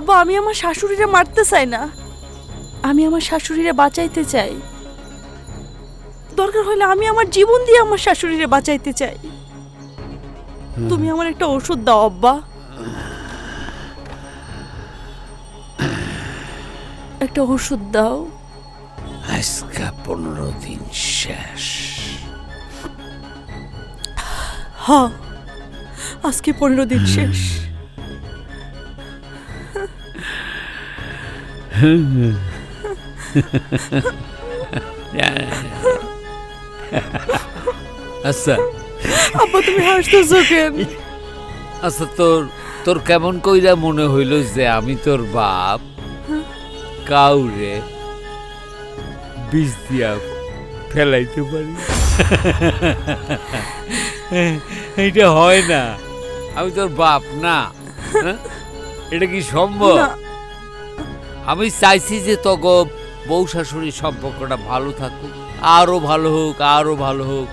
আব্বা, আমি আমার শাশুড়িরে মারতে চাই না, আমি আমার শাশুড়িরে বাঁচাইতে চাই। দরকার হলে আমি আমার জীবন দিয়ে আমার শাশুড়িরে বাঁচাইতে চাই। তুমি আমার একটা ওষুধ দাও আব্বা, একটা ওষুধ দাও। আজকে 15 দিন শেষ। হ্যাঁ, আজকে 15 দিন শেষ। আচ্ছা আব্বা, তুমি হাসতেছো কেন? আচ্ছা, তোর তোর কেমন কইরা মনে হইল যে আমি তোর বাপ কাউরে বিষ দিয়া ফেলাইতে পারি? এটা হয় না, আমি তোর বাপ না। হ্যাঁ? এটা কি সম্ভব? না। আমি চাইছি যে তগ বউ শাশুড়ির সম্পর্কটা ভালো থাকুক, আরো ভালো হোক, আরো ভালো হোক।